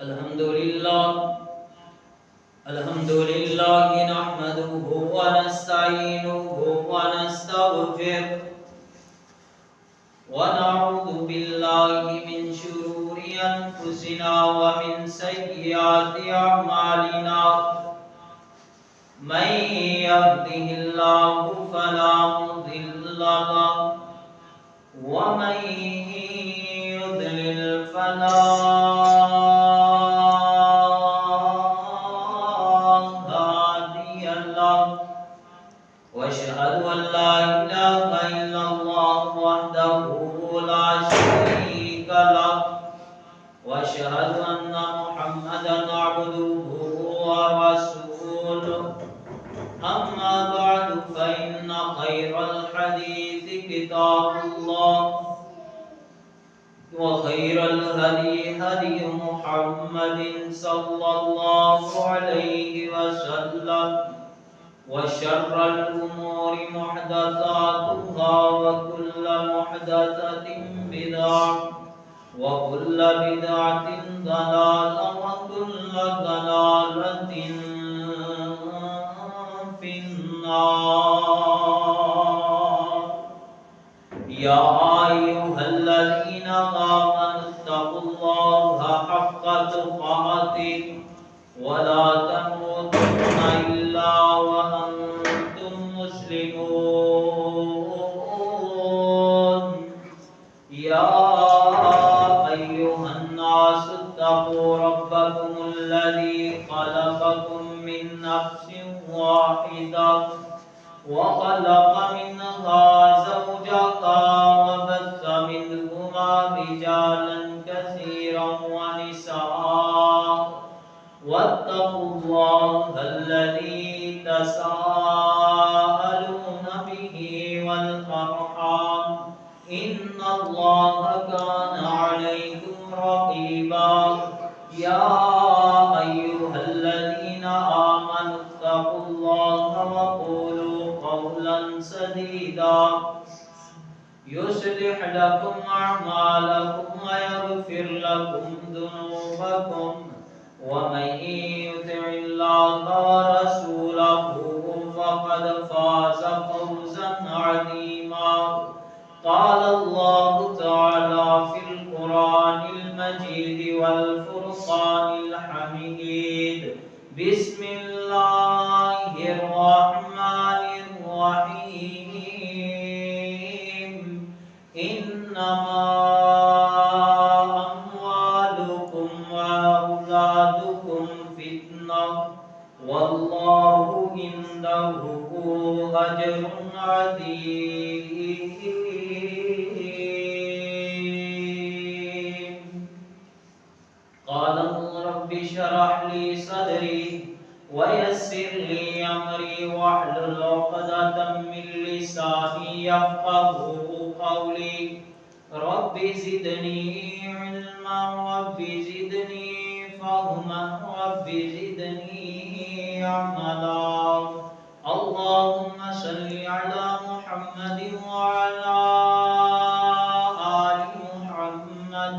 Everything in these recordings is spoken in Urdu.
الحمد لله نحمده ونستعينه ونستغفره ونعوذ بالله من شرور أنفسنا ومن سيئات أعمالنا من يهده الله فلا مضل له ومن يضلل فلا هادي له واشهد ان لا اله الا الله وحده لا شريك له واشهد ان محمدا عبده ورسوله اما بعد فان خير الحديث كتاب الله وخير الهدي هدي محمد صلى الله عليه وسلم وشر الأمور محدثاتها وكل محدثة بدعة وكل بدعة ضلالة وكل ضلالة في النار. يا أيها الذين آمنوا اتقوا الله حق تقاته ولا تموتن إلا وأنتم مسلمون. يا أيها الناس اتقوا ربكم الذي خلقكم من نفس واحدة وخلق منها زوجها وبث منهما رجالا كثيرا ونساء واتقوا الله الذي تساءلون به والأرحام إن الله كان عليكم رقيبا. يا أيها الذين آمنوا اتقوا الله وقولوا قولا سديدا يصلح لكم أعمالكم ويغفر لكم ذنوبكم ومن يطع الله ورسوله فقد فاز فوزا عظيما. قال الله تعالى في القرآن المجيد والفرقان الحميد بسم الله الرحمن الرحيم. إنما أموالكم وأولادكم فتنة والله عنده أجر عظيم. قال رب اشرح لي صدري ويسر لي أمري واحلل عقدة من لساني يفقهوا قولي. رب زدني علما رب زدني فهما رب زدني عملا. اللهم صل على محمد وعلى آل محمد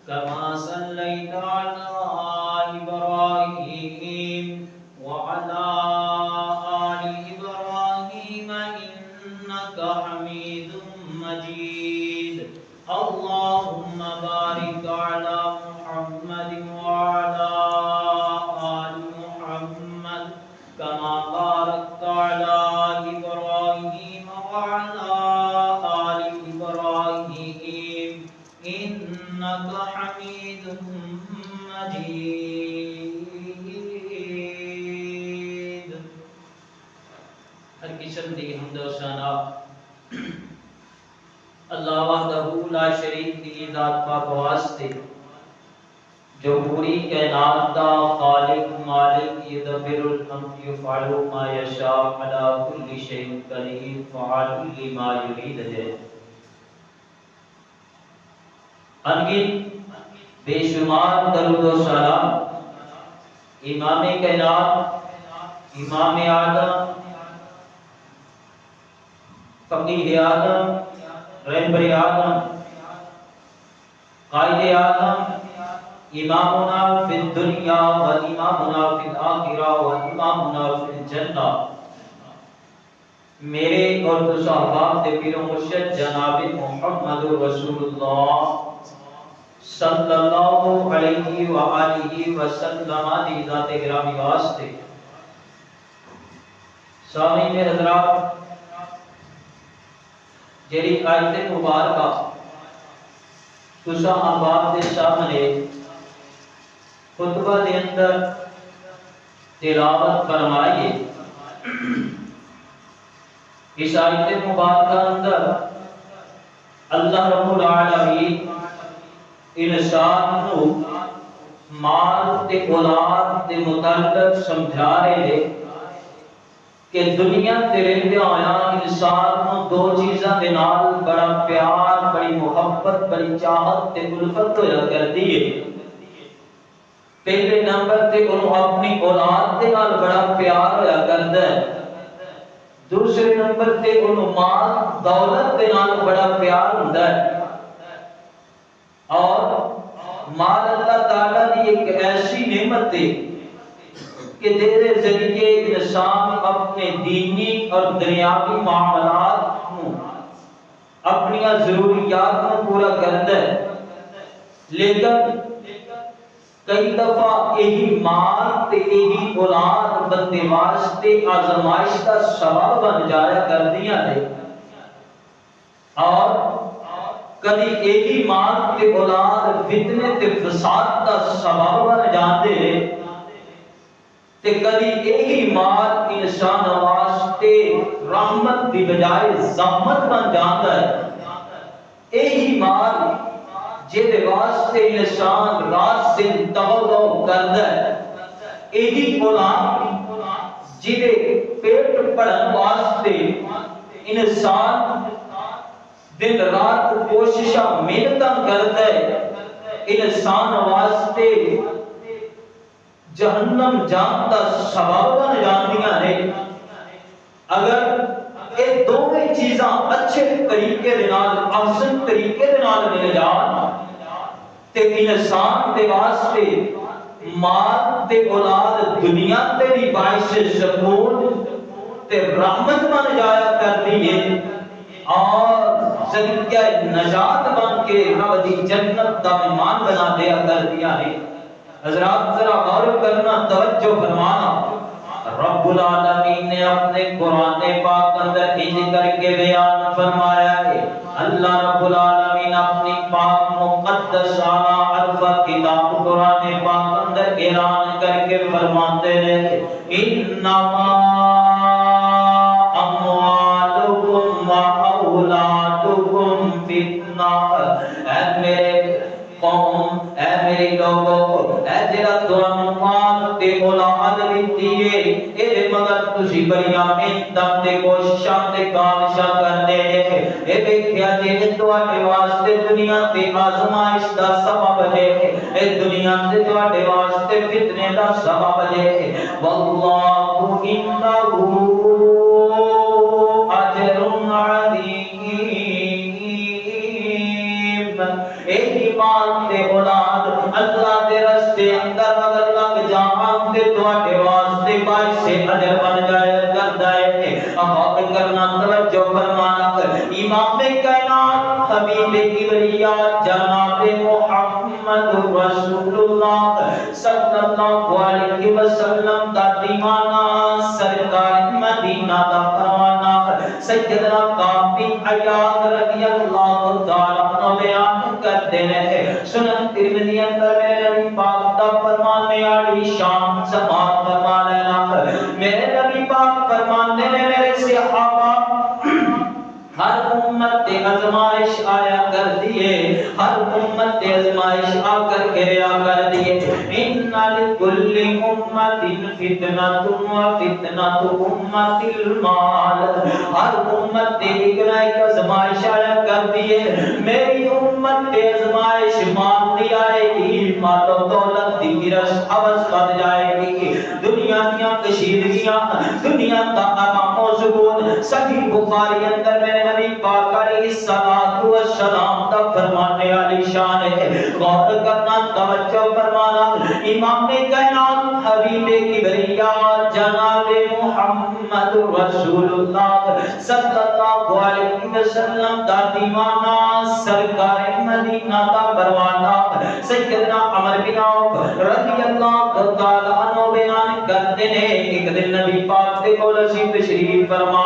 كما صليت على إبراهيم وعلى آل إبراهيم إنك حميد مجيد. اللهم بارك على محمد وعلى آل محمد كما باركت على إبراهيم وعلى آل إبراهيم إنك حميد مجيد. ہر قسم دی حمد و ثنا اللہ وحدہ لا شریک دی ذات پاک واسطے جو پوری کائنات دا خالق مالک یدبر الامر یفعل ما یشاء علی کل شیء قدیر فعال لما یرید ہے. انگن بے شمار درود و سلام امام کائنات امام اعظم فقیہ اعظم رہبر اعظم قائد اعظم امامنا فی الدنیا و امامنا فی الآخرہ و امامنا فی الجنہ، میرے اور تو صحابہ دے پیر و مرشد جناب محمد رسول اللہ صلی اللہ علیہ وآلہ وسلم دی ذات گرامی واسطے سامعین حضرات، جڑی آیت مبارکہ تساں احباب دے سامنے خطبہ دے اندر تلاوت فرمائیے، اس آیت مبارکہ اندر اللہ رب العالمین انسان کو مال تے اولاد دے متعلق سمجھا رہے ہیں کہ دنیا تے رہندے ہویا انسان کو دو چیزاں دے نال بڑا پیار، بڑی محبت، بڑی چاہت تے الفت ہویا کردی ہے۔ پہلے نمبر تے انہوں اپنی اولاد دے نال بڑا پیار ہویا کردا ہے، دوسرے نمبر تے انہوں مال دولت دے نال بڑا پیار ہوندا ہے۔ اور مال اللہ تعالیٰ دی ایک ایسی نعمت ہے کہ دے ذریعے انسان اپنے دینی اور دنیاوی معاملات کو اپنی ضروریات کو پورا کرتا ہے، لیکن کئی دفعہ یہی مال تے یہی اولاد بندے واسطے آزمائش کا سبب بن جایا کردیاں نے، اور کدی یہی مال تے اولاد فتنے تے فساد کا سبب بن جاندے ہیں، تے کدی یہی مال انسان واسطے رحمت دی بجائے زحمت بن جاتا ہے۔ یہی مال جے واسطے انسان رات دن دو کردا ہے، یہی اولاد جے پیٹ بھرن واسطے انسان دن رات کوششاں محنتاں کردا ہے، انسان واسطے جہنم جان دا سبب بن جاندیاں نے۔ اگر یہ دونوں چیزاں اچھے طریقے دے نال، احسن طریقے دے نال مل جان تے انسان دے واسطے مال تے اولاد دنیا تے بھی باعث سکون تے رحمت بن جایا کرتی ہے، اور ذریعہ نجات بن کے رب دی جنت دا مہمان بنا دیا کردیاں نے۔ حضرات ذرا غور کرنا، توجہ فرمانا، رب العالمین نے اپنے قرآن پاک اندر انج کر کے بیان فرمایا ہے۔ اللہ رب العالمین اپنی پاک مقدس اعلیٰ عرفہ کتاب قرآن پاک اندر اعلان کر کے فرماتے ہیں، انما اموالکم و اولادکم فتنہ۔ اے میرے قوم، اے میرے لوگوں، اے جڑا تانوں مال تے اولاد دتی ہے، اے مگر تسی بڑیاں محنتاں تے کوششاں تے کاوشاں کردے جے، اے ویکھیا جے تواڈے واسطے دنیا تے آزمائش دا سبب ہے، اے دنیا تے تواڈے واسطے فتنے دا سبب ہے۔ واللہ انہ اجر عظیم۔ ایک مال تے اولاد اللہ دے راستے اندر اگر لگ جاواں تے تواڈے واسطے باعث اجر بن جایا کردا ہے۔ اب کرنا توجہ فرمانا، امام کائنات حبیب کبریا جناب محمد رسول اللہ صلی اللہ علیہ وسلم دا دیوانہ سرکار مدینہ دا پروانہ سیدنا کعب بن عیاض رضی اللہ تعالی عنہ بیان کرتے ہیں، سنن ترمذی اندر میرے نبی پاک دا فرمانے والی شان سماعت فرما لینا، میرے نبی پاک فرماتے ہیں میرے صحابہ، ہر امت تے آزمائش آیا کر دیئے، ہر امت تے آزمائش آ کر کے آ کر دیئے، ان لکل امت فتنۃ و فتنۃ امت المال، ہر امت تے ایک آزمائش آیا کر دیئے، میری امت تے آزمائش مال دی آئے گی، مال و دولت دی گرس حوث بن جائے گی، دنیا دیاں کشیدگیاں، دنیا دا آرام و سکون۔ صحیح بخاری اندر میں نبی پاک علیہ الصلوۃ والسلام دا فرمانے والی شان ہے، غور کرنا توجہ فرمانا امام کائنات حبیب کبریا جناب محمد رسول اللہ صلی اللہ علیہ وسلم دا دیوانہ سرکار مدینہ دا پروانہ سیدنا عمر بن عوف رضی اللہ تعالی عنہ بیان کرتے ہیں ایک دن نبی پاک سے کول سی تشریف فرما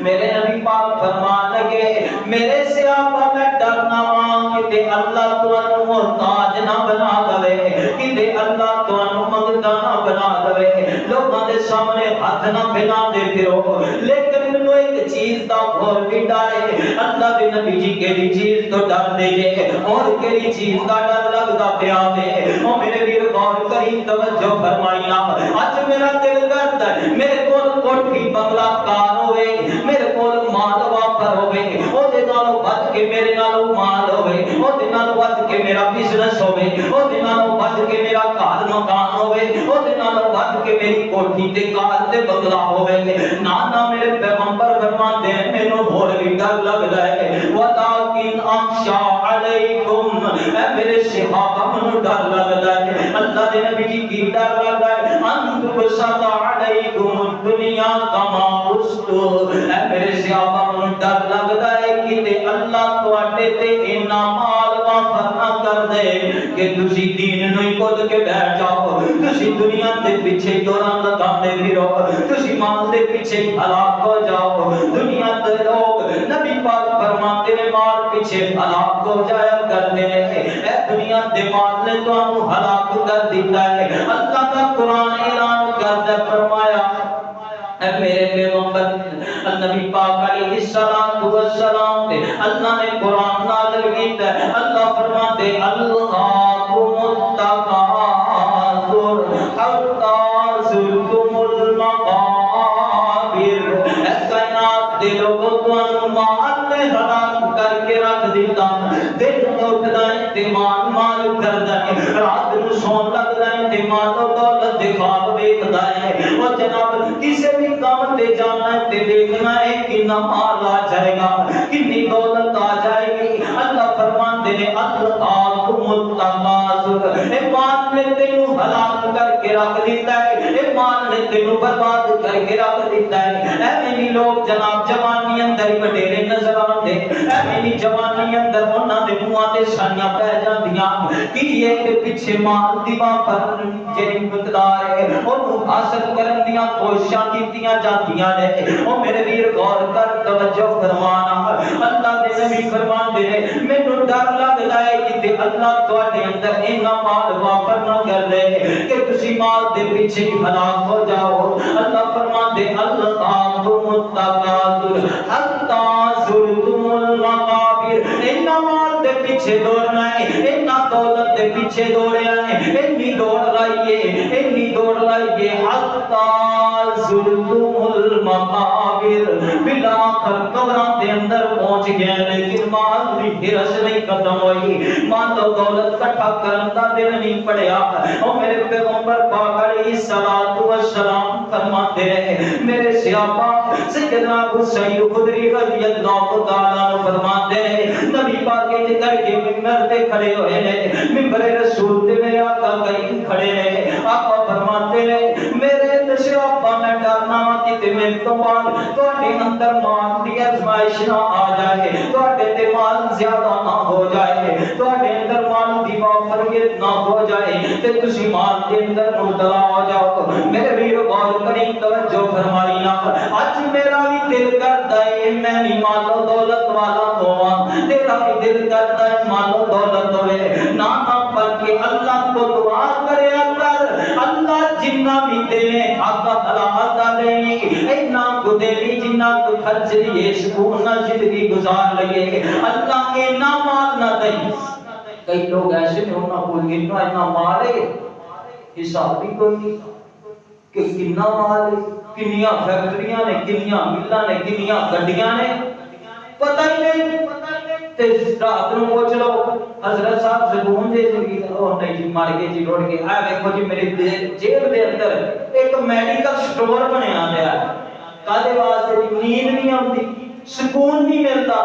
میرے نبی پاک فرمان لگے میرے سے آپ میں ڈرنا وا کہ اللہ تانوں محتاج نہ بنا دے کہ اللہ تانوں منگتا نہ بنا دے لوگاں دے سامنے ہاتھ نہ پھیلا دے پھرو لیکن مینوں ایک چیز دا بہت بھی ڈر ہے اللہ دے نبی جی کیڑی چیز تو ڈر دے جے اور کیڑی چیز دا ڈر لگدا پیا دے او میرے ویر غور کری توجہ فرمائی نا اج میرا دل کردا ہے میرے کول کوٹھی بنگلہ کار ہوے میرے کول مال وافر ہوے او دے نالوں ود کے میرے نالوں مال ہوے او دے نالوں ود کے میرا بزنس ہوے او دے نالوں ود کے میرا گھر مکان ہوے او دے نالوں ود کے میری کوٹھی تے کار تے بنگلہ ہوے نا نا میرے پیغمبر فرماتے ہیں مینوں ہور بھی ڈر لگدا ہے وَلَٰكِنْ أَخْشَىٰ عَلَيْكُمْ اے میرے صحابہ مینوں ڈر لگدا ہے اللہ دے نبی جی کی ڈر لگدا ہے ان تبسط علیکم الدنیا کما بسط اے میرے صحابہ مینوں ڈر لگدا ہے کہ اللہ تواڈے تے اتنا مال وافر نہ کر دے کہ تسی دین نوں کھود کے بیٹھ جاؤ تسی دنیا دے پیچھے دوراں لگاندے پھرو تسی مال دے پیچھے ہلاک ہو جاؤ دنیا دے لوگ نبی پاک فرماتے ہیں مال پیچھے ہلاک ہو جایا کرتے ہیں اے دنیا دے مال نے تانوں ہلاک کر دیتا ہے اللہ کا قرآن اعلان کرتا فرمایا اے میرے پیغمبر نبی پاک علیہ الصلوۃ والسلام تے اللہ نے قرآن نازل کیتا ہے اللہ فرماتے الہاکم التکاثر حتی زرتم المقابر اے کائنات دے لوگوں تانوں مال نے ہلاک کر کے رکھ دیتا دن اٹھدا ہے تے مال مال کردا ہے رات نوں سون لگدا ہے تے مال و دولت دے خواب ویکھدا ہے او جناب کسے بھی کام تے جانا ہے تے دیکھنا ہے کتنا مال آ جائے گا کتنی دولت آ جائے گی اللہ فرماتے ہیں الہاکم التکاثر اے مال نے تینوں ہلاک کر کے رکھ دیتا ہے اے مال نے تینوں برباد کر کے رکھ دیتا ہے اے میری لوگ جناب جوانی اندر وڈیرے نظر آندے اے میری جوانی اندر انہاں دے منہاں تے سانیاں پہ جاندیاں کہ یہ دے پیچھے مال دی پر جڑی مقدار ہے اونوں حاصل کرن دیاں کوششاں کیتیاں جاندیاں نے او میرے ویر غور کر توجہ فرمانا اللہ دے نبی فرماندے نے مینوں ڈر لگدا ہے کہ اللہ تواڈے اندر اینا مال وافر نہ کر دے کہ تسی مال دے پیچھے ہلاک ہو جاؤ اللہ فرماندے الہاکم التکاثر حتی زرتم المقابر اینا مال دے پیچھے دوڑنا ہے اینا دولت دے پیچھے دوڑیا ہے اتنی دوڑ لائیے حتی زرتم المقابر بالآخر قبراں دے اندر پہنچ گئے لیکن مال دی ہرس نہیں ختم ہوئی مال و دولت کٹھا کرن دا دل نہیں پڑیا او میرے پیغمبر پاک علیہ الصلوۃ والسلام فرماتے ہیں میرے صحابہ سیدنا ابو سعید خدری رضی اللہ تعالی عنہ فرماتے ہیں نبی پاک کے گھر کے ممبر تے کھڑے ہوئے ہیں ممبر رسول تے میرے آقا کریم کھڑے ہیں آقا فرماتے ہیں میرے صحابہ میں ڈرنا کہ میرے تو بعد تواڈے اندر مال دی ازمائش نہ آ جائے تواڈے تے مال زیادہ نہ ہو جائے تواڈے اندر مال دی وافریت نہ ہو جائے تے تسی مال دے اندر مبتلا ہو جاؤ میرے ویر غور کریں توجہ فرمائی نا اج میرا بھی دل کردا ہے میں بھی مال و دولت والا ہوواں تیرا بھی دل کردا ہے مال و دولت ہوے نہ بلکہ اللہ کو دعا کریا کر اللہ جنہ بھی دے حق حلال دا دے اینا کو دے جنہ کو خرچ لیے سکون نہ زندگی گزار لگے اللہ اینا مال نہ دے کئی لوگ ایسے میں ہونا بول گئے اینا مال ہے حساب بھی کوئی نہیں کہ کتنا مال ہے کنیاں فیکٹریاں نے کنیاں ملاں نے کنیاں گڈیاں نے پتہ ہی نہیں تے رات نوں پوچھ لو حضرت صاحب زبون دے زندگی او نہیں جی مار کے جی روڑ کے آ دیکھو جی میری جیب دے اندر ایک میڈیکل سٹور بنیا ہوا ہے کالے واسطے نیند نہیں آتی سکون نہیں ملتا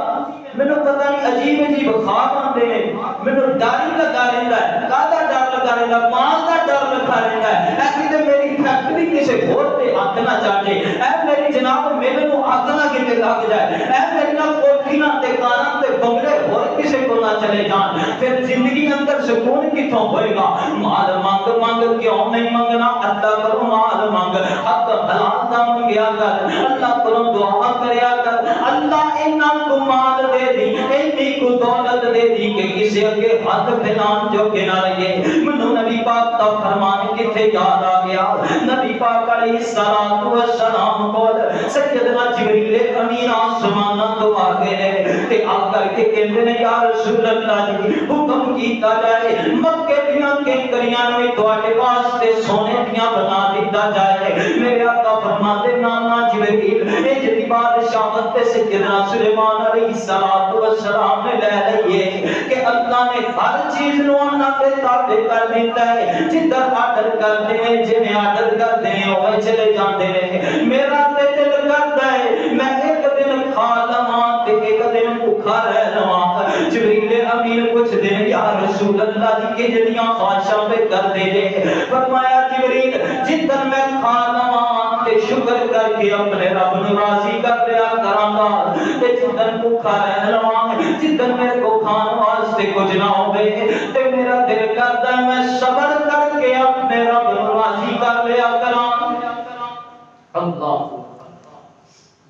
مینوں پتہ نہیں عجیب عجیب خواب آندے نے، مینوں ڈر ہی لگا رہندا ہے، کاہدا ڈر لگا رہندا، مال دا ڈر لگا رہندا ہے، اے کتے میری فیکٹری کسے ہور تے اگ نہ چڑھ جائے، اے میری جناب میرے نوں اگ نہ کتے لگ جائے، اے میری کوٹھیاں تے کاراں تے بنگلے ہور کسے کو نہ چلے جان، پھر زندگی اندر سکون کتھوں ہوئے گا؟ مال مانگ مانگ کیوں نہیں منگنا؟ اللہ کرو مال مانگ، حق حلال دا منگیا کر، اللہ کرو دعا کریا کر، اللہ اینا کو مال دے دی، اینی کو دولت دے دی کہ کسی اگے ہاتھ پھیلان جو کہ نہ رہے۔ منو نبی پاک کا فرمان کتھے یاد آ گیا؟ نبی پاک علیہ الصلوۃ والسلام کو سیدنا جبریل امین آسمان تو آ گئے تے آ کر کے کہندے نے یا رسول اللہ جی حکم کیتا جائے مکے دیاں کنکریاں نوں تواڈے واسطے سونے دیاں بنا دیتا جائے۔ میرے آقا فرماتے نانا جبریل اے جدی بادشاہت تے سیدنا سلیمان علیہ الصلوۃ والسلام نے لے لئیے کہ اللہ نے ہر چیز نوں انہاں دے تابع کر دیتا ہے، جدھر آرڈر کرتے ہیں جویں آرڈر کرتے ہیں اوے چلے جاندے نے۔ میرا تے دل کردا ہے میں ایک دن کھا لواں تے ایک دن بھوکا رہ لواں۔ جبریل امین کچھ دن یا رسول اللہ جی کے جڑیاں خواہشاں پہ کر دے دے۔ فرمایا جبریل جدھر میں کھا لواں تے شکر کر کے اپنے رب نوں راضی کر لیا کراں گا، تے جدھر بھوکا رہ لواں جدھر میرے کو کھان واسطے کچھ نہ ہوے تے میرا دل کردا ہے میں صبر کر کے اپنے رب نوں راضی کر لیا کراں۔ اللہ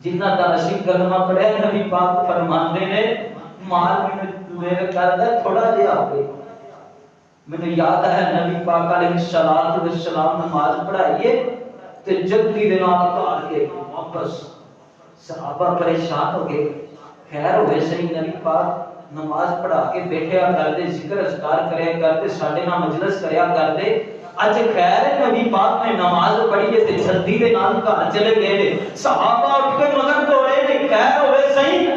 جنہ دا اسی کلمہ پڑھے نبی پاک فرماندے نے مال میرے کردا تھوڑا جہا ہوے۔ مجھے یاد ہے نبی پاک علیہ الصلوۃ والسلام نماز پڑھائیے تے جلدی دے نال گھر کے واپس صحابہ پریشان ہو گئے، خیر ہوئے صحیح نبی پاک نماز پڑھا کے بیٹھیا کرتے ذکر اذکار کریا کرتے ساڈے نال مجلس کریا کرتے، اج خیر نبی پاک نے نماز پڑھی تے جلدی دے نال گھر چلے گئے، صحابہ اٹھ کے مگر دوڑے نے خیر ہوئے صحیح۔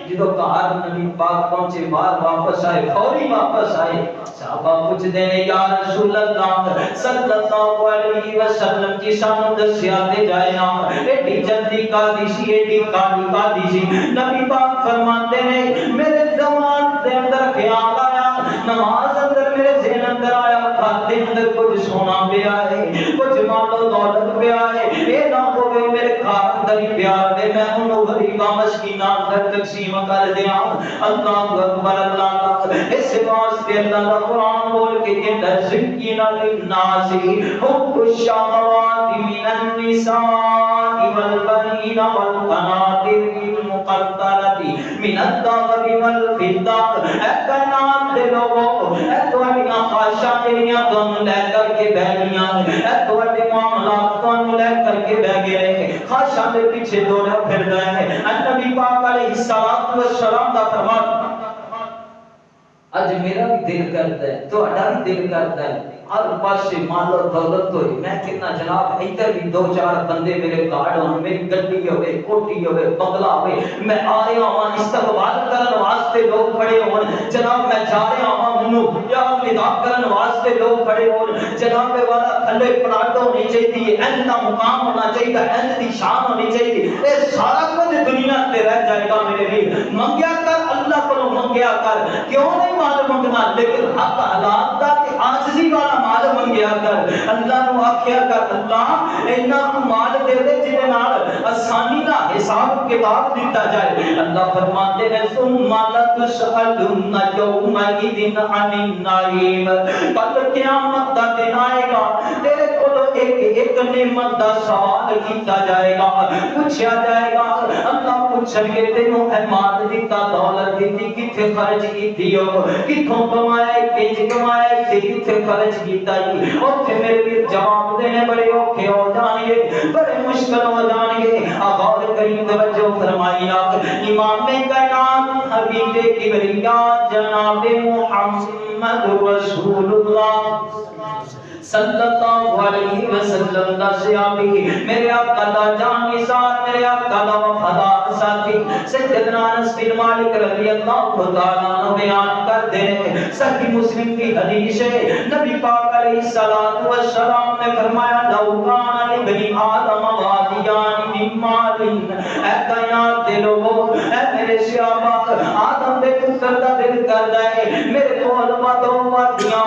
جدو گھر نبی پاک پہنچے باہر واپس آئے فوری واپس آئے، صحابہ پوچھتے ہیں یا رسول اللہ صلی اللہ علیہ وسلم کی سانو دسیا تے جائے نا ایڈی جلدی کا دیسی ایڈی کالی کا دیسی؟ نبی پاک فرماتے ہیں میرے دماغ دے اندر خیال آیا، نماز اندر میرے ذہن اندر آیا، گھر دے اندر کچھ سونا پیا ہے کچھ مال و دولت پیا ہے، اے نہ ہوے میرے گھر اندر ہی پیار دے میں انہوں غریباں مسکیناں اندر تقسیم کر دیاں۔ اللہ اکبر اللہ، اس واسطے اللہ کا قرآن بول کے کہتا ہے زکین للناس حب الشہوات من النساء والبنین والقناطر المقنطرۃ من الذهب والفضہ۔ اے کائنات دے لوگو اے تواڈیاں خواہشاں جڑیاں تانوں لے کر کے بہ گئیاں، اے تواڈے معاملات تانوں لے کر کے بہ گئے، خواہشاں دے پیچھے دوڑا پھردا ہے۔ نبی پاک علیہ الصلوۃ والسلام دا فرمان اج میرا بھی دل کرتا ہے تہاڈا بھی دل کرتا ہے ہر پاسے مال و دولت ہوئے، میں کتنا جناب ادھر بھی دو چار بندے میرے گارڈ ہون، میری گڈی ہوئے کوٹھی ہوئے بنگلہ ہوئے، میں آ رہا ہوں استقبال کرن واسطے لوگ کھڑے ہون، جناب میں جا رہا ہوں منو یا ندا کرن واسطے لوگ کھڑے ہون، جناب والا تھلے پلاٹ ہونی چاہیے، انج دا مقام ہونا چاہیے، انج دی شان ہونی چاہیے، اے سارا کچھ دنیا تے رہ جائے گا میرے لیے۔ منگیا کر اللہ کو منگیا کر، کیوں نہیں مال منگنا، لیکن حق حلال دا تے عاجزی والا مال منگیا کر۔ اللہ نو آکھیا کر اللہ اینا کو مال دے دے جے نال آسانی نال حساب کتاب دیتا جائے۔ اللہ فرماتے ہیں ثم لتسألن یومئذ عن النعیم، کل قیامت دا دن آئے گا تیرے کو ایک نعمت دا سوال کیتا جائے گا، پوچھا جائے گا، اللہ پوچھن گے تینوں اے مال دیتا دولت دیتی کتھے خرچ کیتی ہو، کتھوں کمایا کیج کمایا کتھے خرچ کیتا ہی، اوتھے میرے بھی جواب دینے بڑے اوکھے ہو جان گے، بڑے مشکل ہو جان گے۔ غور کریم توجہ فرمائی آپ امام کائنات حبیب کبریا جناب محمد رسول اللہ صلی اللہ علیہ وسلم دا صحابی میرے آقا دا جان نثار میرے آقا دا وفادار ساتھی سیدنا انس بن مالک رضی اللہ تعالیٰ عنہ بیان کرتے ہیں صحیح مسلم کی حدیث ہے نبی پاک علیہ الصلوۃ والسلام نے فرمایا لو کان لبنی آدم وادیان من مال اے کائنات دے لوگوں اے میرے صحابہ آدم دے پتر دا دل کردا ہے میرے کول دو وادیاں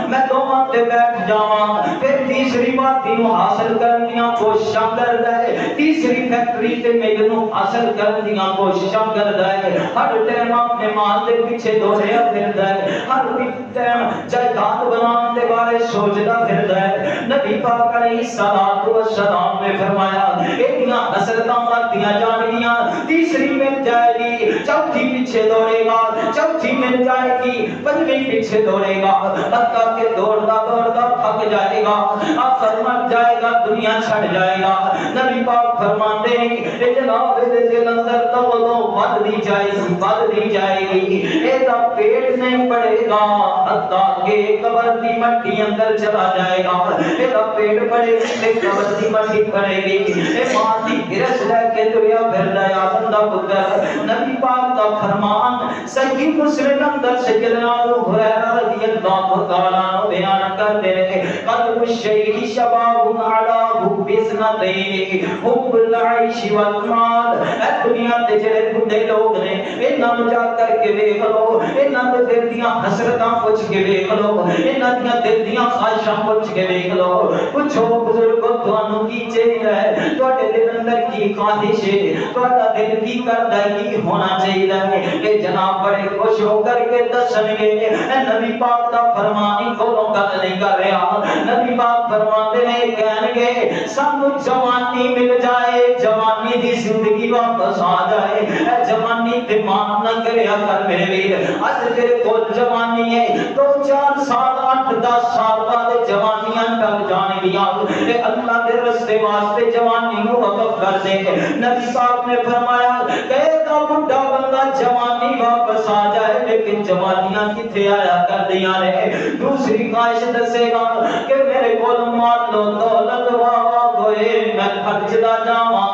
میں دوواں تے بیٹھ جاواں پھر تیسری وادی نو حاصل کرن دیاں کوششاں کردا ہے تیسری فیکٹری تے میل نو حاصل کرن دیاں کوششاں کردا ہے ہر ٹائم اپنے مال دے پیچھے دوڑیا پھردا ہے ہر ٹائم جائیداد بنانے دے بارے سوچدا پھردا ہے نبی پاک علیہ الصلوۃ والسلام نے فرمایا ایڈیاں حسرتاں وادیاں جان گیاں تیسری مل جائے گی چوتھی پیچھے دوڑے گا چوتھی مل جائے گی پنجویں پیچھے دوڑے گا حتیٰ کہ دوڑتا دوڑتا تھک جائے گا آخر مر جائے گا دنیا چھڑ جائے گا نبی پاک فرماتے ہیں اے جناب دے دل اندر تو بد دی جائے گی اے دا پیٹ نہیں پڑے گا حتیٰ کہ قبر دی مٹی اندر چلا جائے گا اے دا پیٹ پڑے گی قبر دی مٹی پڑے گی اے ماں دی گرس لے کے دنیا پھر دیا بندہ پتر نبی پاک دا فرمان صحیح مسلم اندر سیدنا ابو ہریرہ رضی اللہ تعالیٰ عنہ بیان کرتے ہیں قلب الشیخ شباب علی حب اثنتین حب العیش والمال اے دنیا تے جڑے بڈھے لوگ نے انہاں نوں جا کر کے ویکھ لو انہاں دے دل دیاں حسرتاں پوچھ کے ویکھ لو انہاں دیاں دل دیاں خواہشاں پوچھ کے ویکھ لو پوچھو بزرگو تانوں کی چاہیے ہے تواڈے دل اندر کی خواہش ہے تواڈا دل کی کردا ہے کی ہونا چاہیے ہے اے جناب بڑے خوش ہو کر کے دسن گے اے نبی پاک دا فرمان کولوں گل نہیں کر رہا نبی پاک فرماتے ہیں کہن گے سانو جوانی مل جائے جوانی دی زندگی واپس آ جائے اے جوانی تے مان نہ کریا کر میرے ویر اج تیرے کول جوانی ہے 2-4 سال 8-10 سال بعد جوانیاں ٹل جان گیاں اے اللہ دے راستے واسطے جوانی نو وقف کر دے نبی پاک نے فرمایا کہ دا بڈھا بندہ جوانی واپس آ جائے لیکن جوانیاں کتھے آیا کر دیاں رہے دوسری خواہش دسے گا کہ میرے کول مال لو دولت واوا ہوئے میں خرچ دا جاواں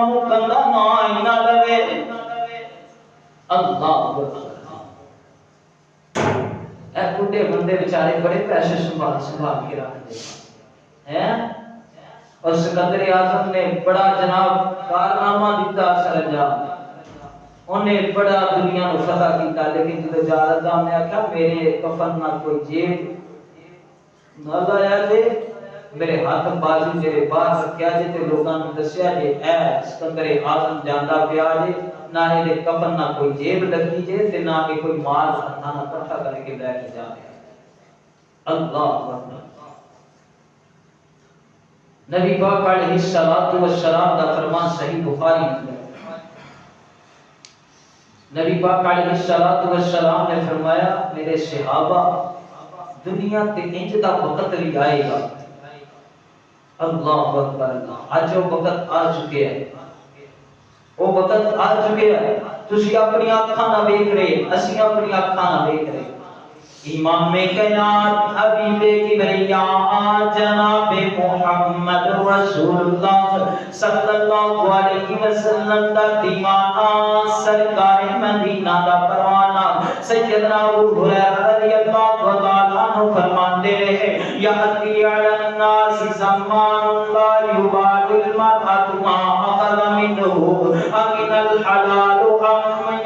مکندا نہ ہی نہ لوے اللہ اے بڈھے بندے بیچارے بڑے پیسے سنبھال کے رکھتے ہیں اور سکندر اعظم نے بڑا جناب کارنامہ دیتا سر انجام انہیں بڑا دنیا نو فتح کیتا لیکن جدو جالدہ نے آکھا میرے کفن نہ کوئی جیب نہ لایا جے میرے ہاتھ بازو جے باہر رکھیا جے تے لوگاں نوں دسیا جے اے سکندر اعظم جاندا پیا جے نہ اے کفن نہ کوئی جیب لگی جے تے نہ کوئی مال ہتھاں نہ اکٹھا کر کے لے کے جا رہا اللہ اکبر نبی پاک علیہ الصلوۃ والسلام دا فرمان صحیح بخاری میں نبی پاک علیہ الصلوۃ والسلام نے فرمایا میرے صحابہ دنیا تے انج دا وقت بھی آئے گا اللہ اکبر اج وہ وقت آ چکے ہیں وہ وقت آ چکے ہیں تسی اپنی آنکھاں نہ دیکھ رہے اسی اپنی آنکھاں نہ دیکھ رہے امام کائنات حبیب کبریا جناب محمد رسول اللہ صلی اللہ علیہ وسلم دا دیوانہ سرکار مدینہ دا پروانہ سیدنا ابو ہریرہ رضی اللہ تعالیٰ عنہ فرماتے رہے یاتی علی الناس زمان لا یبالی المرأة ما اخذ منه امن الحلال ام من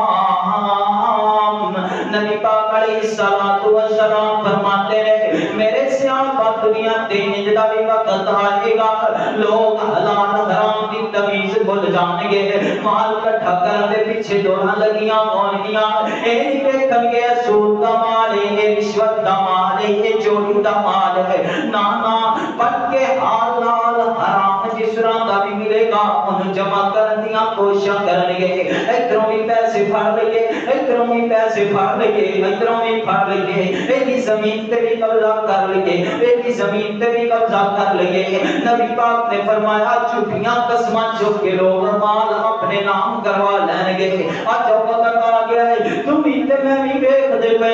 الحرام نبی پاک علیہ الصلوۃ والسلام فرماتے رہے میرے صحابہ دنیا تے انج دا بھی وقت آئے گا لوگ حلال حرام دی تمیز بھول جان گے مال اکٹھا کرن دے پیچھے دوڑاں لگیاں ہون گیاں اے نہیں ویکھن گے سود دا مال ہے رشوت دا مال ہے چوری دا مال ہے نا نا بلکہ حلال حرام جس طرح دا بھی ملے گا ان جمع کرن دیاں کوششاں کرن گے ادھروں بھی پیسے پھڑ لئے ادھروں بھی پیسے پھڑ لئے ادھروں بھی پھڑ لئے ایدی زمین تے بھی قبضہ کر لئے ایدی زمین تے بھی قبضہ کر لئے نبی پاک نے فرمایا چھپیاں قسماں چک کے لوگ مال اپنے نام کروا لین گے آج وقت آ گیا ہے تم بھی تے میں بھی ویکھ دے پے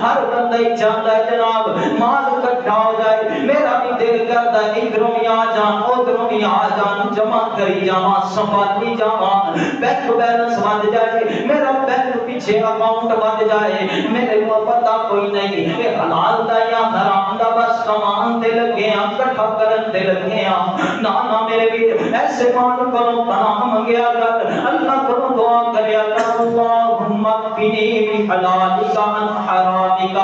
ہر بندہ ہی چاہتا ہے جناب مال اکٹھا ہو جائے میرا بھی دل کرتا ہے ادھروں بھی آ جان ادھروں بھی آ جان جمع کری جاواں سنبھالی جاواں بینک بیلنس بن جائے میرا بینک پیچھے اکاؤنٹ بن جائے میرے کو پتہ کوئی نہیں کہ حلال دا یا حرام دا بس کمان تے لگے ہاں اکٹھا کرن تے لگے ہاں نا میرے ویر ایسے مال کو پناہ منگیا کر اللہ کو دعا کریا کر اللہم اکفنی بحلالک عن حرامک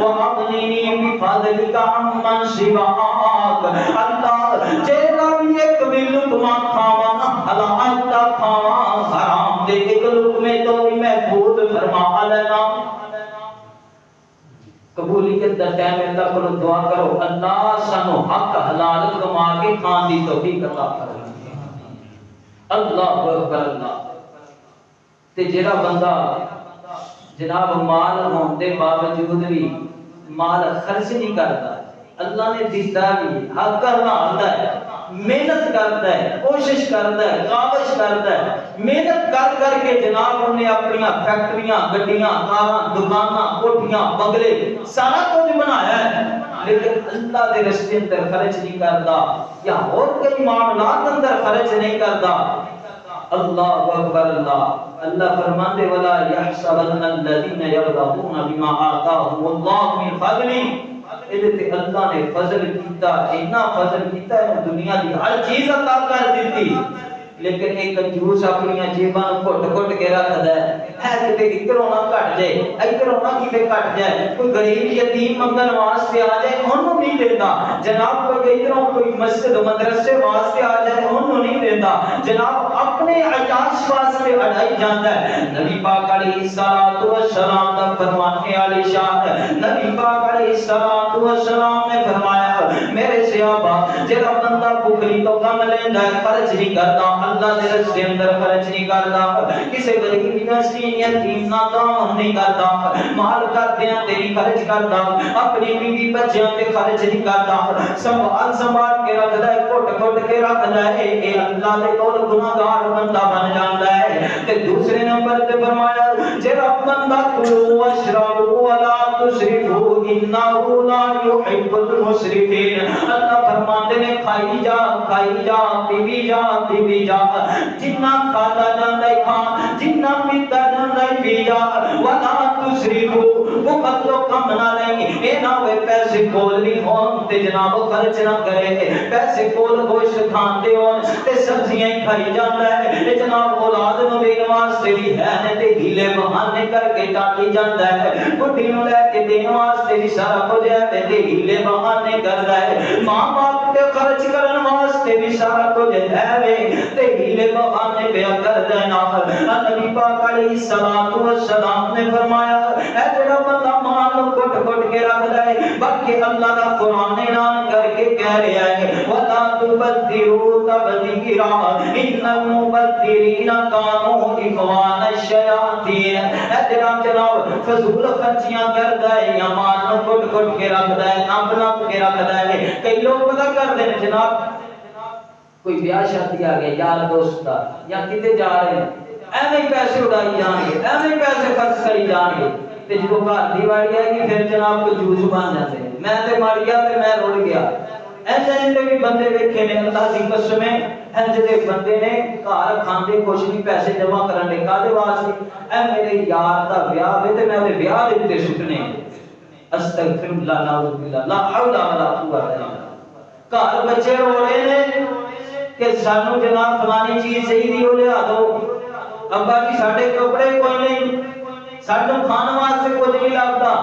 واغننی بفضلک عمن سواک اللہ جیڑا بھی ایک بھی لقمہ کھاواں حلال دا کھاواں حرام دے ایک لقمے تو بھی محفوظ فرما لینا قبولیت دا ٹائم اللہ کو دعا کرو اللہ سانو حق حلال کما کے کھان دی توفیق عطا فرما اللہ اکبر اللہ تے جڑا بندہ جناب مال ہون دے باوجود بھی مال خرچ نہیں کرتا اللہ نے دیتا بھی حق کرنا آتا ہے محنت کرتا ہے کوشش کرتا ہے کاوش کرتا ہے محنت کر کے جناب انہیں اپنی فیکٹریاں گڈیاں کاراں دکاناں کوٹھیاں بنگلے سارا کچھ بنایا ہے لیکن اللہ دے راستے اندر خرچ نہیں کرتا یا اور کئی معاملات اندر خرچ نہیں کرتا اللہ اکبر اللہ اللہ فرماتے ولا يحسبن الذين يبخلون بما آتاهم الله من فضله تے اللہ نے فضل کیتا اتنا فضل کیتا ہے دنیا دی ہر چیز عطا کر دیتی لیکن ایک کنجوس اپنی جیباں گھٹ گھٹ کے رکھدا ہے کہ ادھروں نہ گھٹ جائے ادھروں نہ کیتے گھٹ جائے کوئی غریب یتیم منگن واسطے آ جائے انہوں نہیں دیتا جناب کوئی ادھروں کوئی مسجد مدرسے واسطے آ جائے انہوں نہیں دیتا جناب اپنے عیاش واسطے اڑائی جاندا ہے نبی پاک علیہ الصلوۃ والسلام دا فرمانے والی شان نبی پاک علیہ الصلوۃ والسلام نے فرمایا میرے صحابہ جڑا بندہ بخلی تو کم لیندا ہے خرچ نہیں کرتا اللہ دے راستے اندر خرچ نہیں کرتا کسی غریب مسکین یتیم نہ کام نہیں کرتا مال کردیاں تے نہیں خرچ کرتا اپنی بیوی بچیاں تے خرچ نہیں کرتا سنبھال کے رکھدا ہے گھٹ کے رکھدا ہے اے اللہ دے کول گناہگار بندہ بن جاندا ہے تے دوسرے نمبر تے فرمایا جڑا بندہ کلوا واشربوا ولا تسرفوا انه لا يحب المسرفين اللہ فرماتے نے کھائی جا پی جا جتنا کھاتا جاندا ہے کھا جتنا پیتا جاندا ہے پی جا ولا تسرفوا وہ قدر کم نہ لیں اے نہ ہوئے پیسے کول نہیں ہون تے جناب خرچ نہ کرے پیسے کول گوشت کھاندے ہون تے سبزیاں ہی کھائی جاندا ہے اے جناب اولاد نوں دین واسطے بھی ہے تے ہیلے بہانے کر کے ٹالی جاندا ہے بڈھی نوں لے کے دین واسطے بھی سارا کچھ ہے تے ہیلے بہانے کردا ہے ماں باپ تے خرچ کرن واسطے بھی سارا کچھ ہے تے ہیلے بہانے پہ کردا ہے نا نبی پاک علیہ الصلوۃ والسلام نے فرمایا اے جڑا بندہ مال گھٹ گھٹ کے رکھدا ہے بلکہ اللہ دا قرآن اعلان کر کے کہہ رہا ہے وَلَا تُبَذِّرُوا تَبْذِيرًا إِنَّ الْمُبَذِّرِينَ كَانُوا إِخْوَانَ الشَّيَاطِينِ اے جناب فضول خرچیاں کردا ہے یا مال گھٹ گھٹ کے رکھدا ہے نپ کے رکھدا ہے کئی لوگ پتہ کر دے جناب کوئی بیاہ شادی آ گیا یار دوست دا یا کتے جا رہے ہیں ایویں پیسے اڑائی جان گے ایویں پیسے خرچ کری جان گے تے جو گھر دی واڑی آئے گی پھر جناب کو جوس بن جاتے ہیں میں تے مر گیا تے میں رڑ گیا ایسے بھی بندے ویکھے نے اللہ دی قسم ہے انج دے بندے نے گھر کھاندے کچھ نہیں پیسے جمع کرن دے کادے واسطے اے میرے یار دا بیاہ وے تے میں دے بیاہ دے تے سٹنے استغفر اللہ نعوذ باللہ لا حول ولا قوت الا باللہ گھر بچے رو رہے نے کہ سانو جناب فلانی چیز چاہیے وہ لیا دو ابا جی ساڈے کپڑے کوئی نہیں سانو کھان واسطے کچھ نہیں لگتا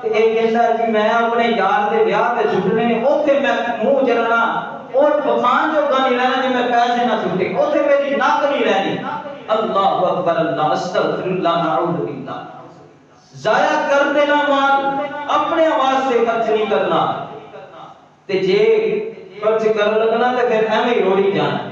ایک کہتا جی میں اپنے یار دے بیاہ تے چھٹنے نے اوتھے میں منہ جلنا اور بخان جو نہیں رہنا جی میں پیسے نہ چھٹے اوتھے میری ناک نہیں رہنی اللہ اکبر اللہ استغفر اللہ نعوذ باللہ ضائع کر دینا مال اپنے واسطے خرچ نہیں کرنا تے جے خرچ کر لگنا تے پھر ایویں روڑی جانا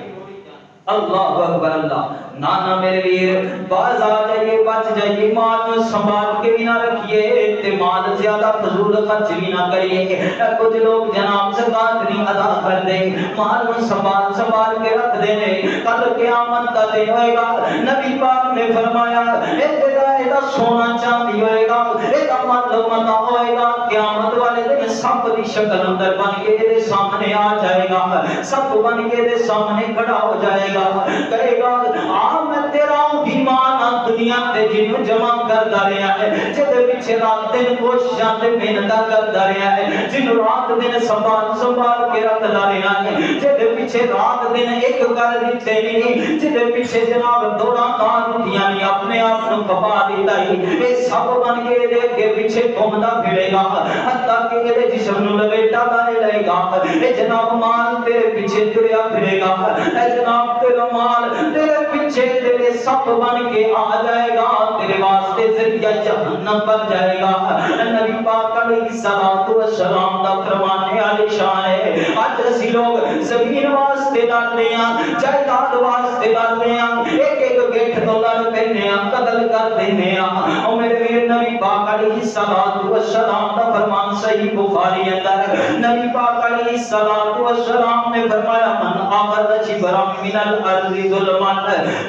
اللہ اکبر اللہ نانا میرے ویر باز آ جائیے بچ جائیے مال سنبھال کے بھی نہ رکھیے تے مال زیادہ فضول خرچ بھی نہ کریے کچھ لوگ جناب زکات نہیں ادا کر دے مال سنبھال کے رکھ دے کل قیامت کا دن ہوئے گا نبی پاک نے فرمایا ابتداء یہ سونا چاندی ہوئے گا، یہ مال متا ہوئے گا، قیامت والے دن سب کی شکل اندر بن کے یہ سامنے آ جائے گا، سب بن کے یہ سامنے کھڑا ہو جائے گا، کہے گا آ میں تیرا ایمان دنیا تے جن جمع کرتا رہا ہے، جدے پیچھے رات دن کوششاں تے محنت کرتا رہا ہے، جن رات دن سنبھال کے رکھتا رہا ہے، جدے پیچھے رات دن ایک کر دیتے نہیں، جدے پیچھے جناب دوڑا کار اٹھیاں نہیں، اپنے آپ کو کپا دیتا ہی، یہ سب بن کے دیکھ کے پیچھے گھومتا پھرے گا، حتیٰ کہ یہ جسم نو لپیٹا لے گا، اے جناب مال تیرے پیچھے تریا پھرے گا، اے جناب تیرا مال تیرے پیچھے تیرے سب بن کے آ جائے گا، تیرے واسطے ذریعہ جہنم بن جائے گا۔ نبی پاک علیہ الصلوۃ والسلام دا فرمانے علی شان ہے، آج اسی لوگ زمین واسطے لڑتے ہیں، جائیداد واسطے لڑتے ہیں، ایک ایک گیٹ تو لڑ پینے ہیں، قتل کر دینے ہیں، اور میرے ویر نبی پاک علیہ الصلوۃ والسلام دا فرمان صحیح بخاری اندر نبی پاک علیہ الصلوۃ والسلام نے فرمایا من اخذ شبرا من الارض ظلما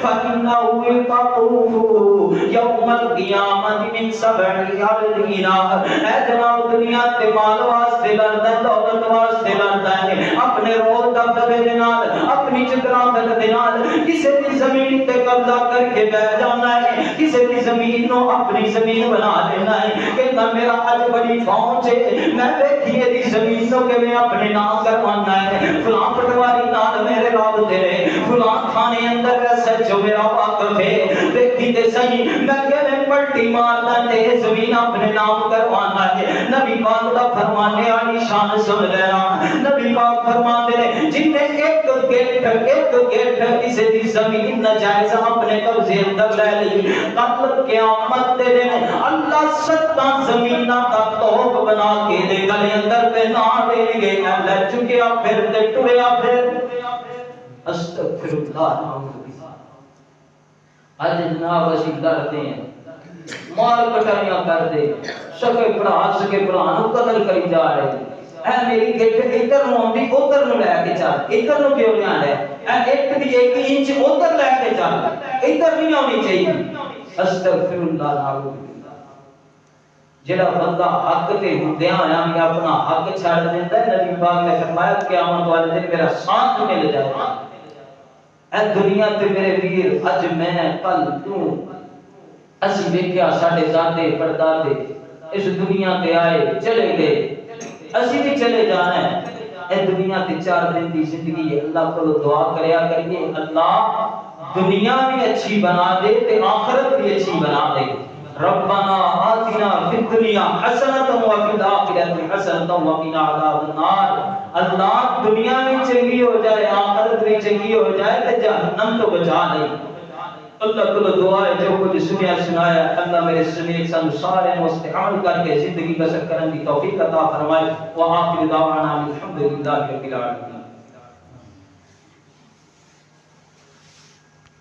فانه يطوف یوم القیامت من سبع ارضین۔ اے جناب دنیا تے مال واسطے لڑدا ہے، دولت واسطے لڑدا ہے، اپنے رول دبدبے دے نال، اپنی چترات دے نال کسے دی زمین تے قبضہ کر کے بیٹھ جانا ہے، کسے دی زمین نو اپنی زمین بنا لینا ہے، کہتا میرا اج بڑی فوج ہے، میں دیکھیے دی زمین نو کہ میں اپنے نام کروانا ہے، فلاں پٹواری نال میرے رابطے نے، فلاں تھانے اندر ایسا جو میرا واقف ہے، دیکھی تے صحیح میں کہ میں پلٹی مارنا تے زمین اپنے نام کروانا ہے۔ نبی پاک دا فرمانے علی شان سن لینا، نبی پاک فرماتے ہیں جن نے ایک گیٹ کسی دی زمین ناجائز اپنے قبضے اندر لے لی، قتل قیامت دے دن اللہ ستاں زمیناں دا توپ بنا کے دے گلے اندر پہنا دیں گے، لے چکیا پھر تے ٹریا پھر۔ استغفر اللہ نعوذ باللہ۔ آج جناب اسی لڑتے ہیں، مال کٹائیاں کر دے، سکے بڑا نو قتل کری جا رہے ہیں، اے میری گیٹ ادھر نو آندی ادھر نو لے کے چل، ادھر نو کیوں نہیں آ رہا ہے، ایک دی ایک انچ ادھر لے کے چل، ادھر نہیں آنی چاہیے۔ استغفر اللہ نعوذ باللہ۔ جڑا بندہ حق تے ہوندیاں آیا میں اپنا حق چھڑ دیندا ہے، نبی پاک نے فرمایا قیامت والے دن میرا ساتھ مل جائے گا۔ اے دنیا تے میرے ویر اج میں کل تو اسی ویکھیا ساڈے دادے پردادے اس دنیا تے آئے چلے گئے، اسی بھی چلے جانا ہے، اے دنیا تے 4 دن دی زندگی ہے، اللہ کو دعا کریا کریے اللہ دنیا بھی اچھی بنا دے تے آخرت بھی اچھی بنا دے۔ ربنا آتنا فی الدنیا حسنۃ وفی الآخرۃ حسنۃ وقنا عذاب النار۔ اللہ دنیا بھی چنگی ہو جائے، آخرت بھی چنگی ہو جائے تے جہنم تو بچا لے۔ اللہ کو دعا ہے جو کچھ سنیا سنایا اللہ میرے سمیت سن سارے مستعمل کر کے زندگی بسر کرنے کی توفیق عطا فرمائے۔ وآخر دعوانا الحمدللہ رب العالمین۔